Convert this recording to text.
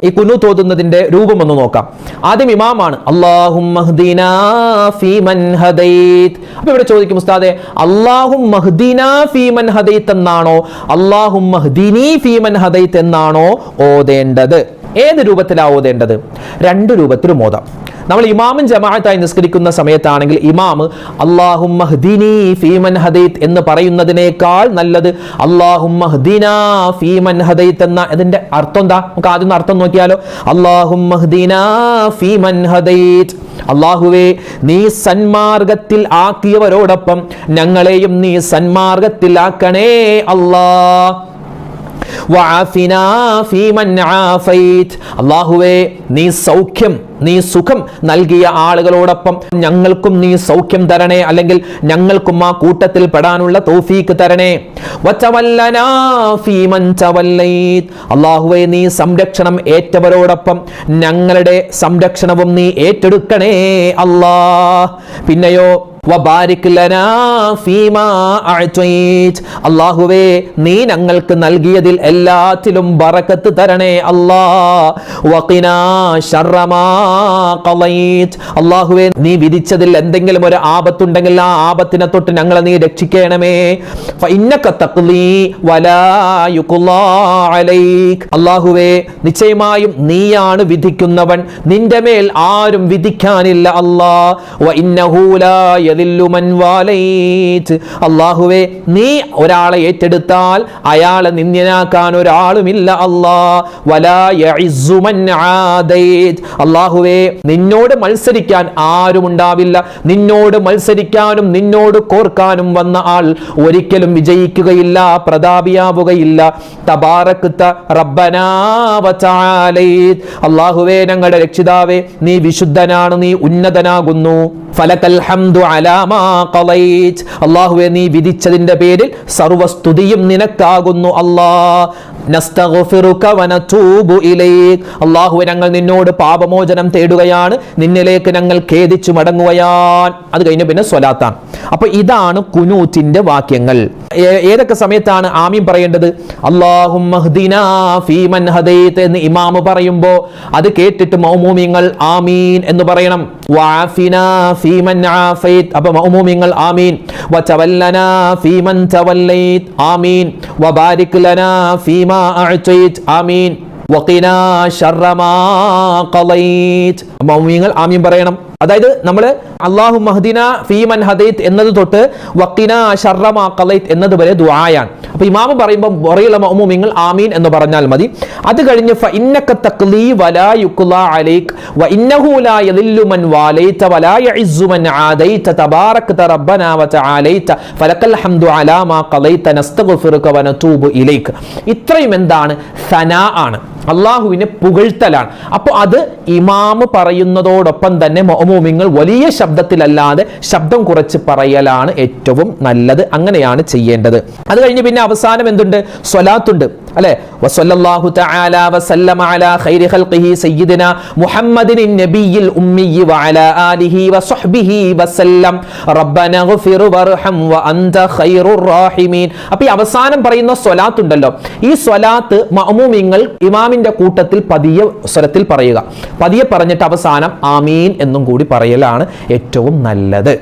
ഈ ഖുനൂത്ത് ഓതുന്നതിന്റെ രൂപം ഒന്ന് നോക്കാം. ആദ്യം ഇമാമാണ് അല്ലാഹുമ്മ ഹ്ദിനാ ഫീമൻ ഹദൈത്. അപ്പോൾ ഇവിടെ ചോദിക്കും ഉസ്താദേ, അല്ലാഹുമ്മ ഹ്ദിനാ ഫീമൻ ഹദൈത് എന്നാണോ അല്ലാഹുമ്മ ഹ്ദിനി ഫീമൻ ഹദൈത് എന്നാണോ ഓതേണ്ടത്? ഏത് രൂപത്തിലാണ് ഓതേണ്ടത്? രണ്ട് രൂപത്തിലും ഓതാം. നമ്മൾ ഇമാമും ജമാഅത്തായി നിസ്കരിക്കുന്ന സമയത്താണെങ്കിൽ ഇമാമ് അല്ലാഹുമ്മ ഹ്ദിനി ഫീമൻ ഹദൈത് എന്ന് പറയുന്നതിനേക്കാൾ നല്ലത് അല്ലാഹുമ്മ ഹ്ദിനാ ഫീമൻ ഹദൈത് എന്ന ഇതിന്റെ അർത്ഥം എന്താ? നമുക്ക് ആദ്യം അർത്ഥം നോക്കിയാലോ. അല്ലാഹുമ്മ ഹ്ദിനാ ഫീമൻ ഹദൈത്, അല്ലാഹുവേ നീ സന്മാർഗത്തിൽ ആക്കിയവരോടൊപ്പം ഞങ്ങളെയും നീ സന്മാർഗത്തിൽ ആക്കണേ അല്ലാഹ്. വഅഫിനാ ഫീമൻ ആഫൈത്, അല്ലാഹുവേ നീ സൗഖ്യം നീ സുഖം നൽകിയ ആളുകളോടൊപ്പം ഞങ്ങൾക്കും നീ സൗഖ്യം തരണേ, അല്ലെങ്കിൽ ഞങ്ങൾക്കും ആ കൂട്ടത്തിൽ പെടാനുള്ള തൗഫീക്ക് തരണേ. വതവല്ലനാ ഫീമൻ തവല്ലൈത്, അല്ലാഹുവേ നീ സംരക്ഷണം ഏറ്റവരോടൊപ്പം ഞങ്ങളുടെ സംരക്ഷണവും നീ ഏറ്റെടുക്കണേ അല്ലാഹ്. പിന്നെയോ വബാരിക് ലനാ ഫീമാ അഅ്തൈത്, അല്ലാഹുവേ നീ ഞങ്ങൾക്ക് നൽകിയതിൽ എല്ലാത്തിലും ബറക്കത്ത് തരണേ അല്ലാഹ്. വഖിനാ ശർറ മാ ഖളൈത്, അല്ലാഹുവേ നീ വിധിച്ചതിൽ എന്തെങ്കിലും ഒരു ആപത്തുണ്ടെങ്കിൽ ആ ആപത്തിനെ തൊട്ട് ഞങ്ങളെ നീ രക്ഷിക്കണമേ. ഫഇന്നക തഖ്ലീ വലാ യുഖ്ലാ അലൈക്, അല്ലാഹുവേ നിശ്ചയമായും നീയാണ് വിധിക്കുന്നവൻ, നിന്റെ മേൽ ആരും വിധിക്കാനില്ല അല്ലാഹ്. വഇന്നഹു ലാ യദില്ലു മൻ വാലൈത്, അല്ലാഹുവേ നീ ഒരാളെ ഏറ്റെടുത്താൽ അയാളെ നിന്ദ്യനാക്കാൻ ഒരാളുമില്ല അല്ലാഹ്. വലാ യഇസ്സു മൻ ആദൈത്, അല്ലാഹുവേ നിന്നോട് മത്സരിക്കാൻ ആരും ഉണ്ടാവില്ല, നിന്നോട് മത്സരിക്കാനും നിന്നോട് കോർക്കാനും വന്ന ആൾ ഒരിക്കലും വിജയിക്കുകയില്ല, പ്രതാപിയാവുകയില്ല. തബാറക്ത റബ്ബനാ വതആലൈത്, അല്ലാഹുവേ ഞങ്ങളുടെ രക്ഷിതാവേ നീ വിശുദ്ധനാണ്, നീ ഉന്നതനാകുന്നു. ഫലകൽ ഹംദു അലാ മാ ഖളൈത്, അല്ലാഹുവേ നീ വിധിച്ചതിന്റെ പേരിൽ സർവസ്തുതിയും നിനക്കാകുന്നു അല്ലാഹ്. നസ്തഗ്ഫിറുക വനതൂബു ഇലൈക്, അല്ലാഹുവേ ഞങ്ങൾ നിന്നോട് പാപമോചനം തേടുകയാണ്, നിന്നിലേക്ക് ഞങ്ങൾ ഖേദിച്ചു മടങ്ങുകയാണ്. അത് കഴിഞ്ഞ പിന്നെ സ്വലാത്താണ്. അപ്പോൾ ഇതാണ് ഖുനൂത്തിന്റെ വാക്യങ്ങൾ. ഏതൊക്കെ സമയത്താണ് ആമീൻ പറയേണ്ടത്? അല്ലാഹുമ്മ ഹ്ദിനാ ഫീമൻ ഹദൈത് എന്ന് ഇമാം പറയുമ്പോൾ അത് കേട്ടിട്ട് മഅ്മൂമിങ്ങൾ ആമീൻ എന്ന് പറയണം. വഅഫിനാ ഫീമൻ ആഫൈത്, അപ്പോൾ മഅ്മൂമിങ്ങൾ ആമീൻ. വതവല്ലനാ ഫീമൻ തവല്ലൈത്, ആമീൻ. വബാരിക് ലനാ ഫീമാ അഅ്തൈത്, ആമീൻ. വഖിനാ ശർറ മാ ഖളൈത്, മഅ്മൂമിങ്ങൾ ആമീൻ പറയണം. അതായത് നമ്മൾ അല്ലാഹുമ്മ ഹ്ദിനാ ഫീമൻ ഹദൈത് എന്നത് തൊട്ട് വഖിനാ ശർറ മാ ഖളൈത് എന്നത് വരെ ദുആയാണ്. അപ്പോൾ ഇമാം പറയുമ്പോൾ വറയുള്ള മഅ്മൂമിങ്ങൾ ആമീൻ എന്ന് പറഞ്ഞാൽ മതി. അത് കഴിഞ്ഞ് ഫഇന്നക തഖ്ലീ വലാ യുഖ്ലാ അലൈക് വഇന്നഹു ലാ യദില്ലു മൻ വാലൈത വലാ യഇസ്സു മൻ ആദൈത തബാറക്ത റബ്ബനാ വതആലൈത ഫലകൽ ഹംദു അലാ മാ ഖളൈത നസ്തഗ്ഫിറുക വനതൂബു ഇലൈക്. ഇത്രയും എന്താണ്? സനാ ആണ്, അല്ലാഹുവിനെ പുകഴ്ത്തലാണ്. അപ്പോൾ അത് ഇമാം പറയുന്നതോടൊപ്പം തന്നെ മഅ്മൂമിങ്ങൾ വലിയ ശബ്ദത്തിലല്ലാതെ ശബ്ദം കുറച്ച് പറയലാണ് ഏറ്റവും നല്ലത്. അങ്ങനെയാണ് ചെയ്യേണ്ടത്. അത് കഴിഞ്ഞ് പിന്നെ അവസാനം എന്തുണ്ട്? സ്വലാത്തുണ്ട് അല്ലേ? വസല്ലല്ലാഹു തആല വസല്ലമ അലാ ഖൈരി ഖൽഖിഹി സയ്യിദിനാ മുഹമ്മദിൻ നബിയിൽ ഉമ്മി വഅലാ ആലിഹി വസ്വഹ്ബിഹി വസല്ലം റബ്ബനാഗ്ഫിർ വർഹം വഅൻത ഖൈറുർ റഹീമീൻ. അപ്പോൾ ഈ അവസാനം പറയുന്ന സ്വലാത്തുണ്ടല്ലോ, ഈ സ്വലാത്ത് മഅ്മൂമിങ്ങൾ ഇമാമിന്റെ കൂട്ടത്തിൽ പതിയെ സ്വരത്തിൽ പറയുക. പതിയെ പറഞ്ഞിട്ട് അവസാനം ആമീൻ എന്നും കൂടി പറയലാണ് ഏറ്റവും നല്ലത്.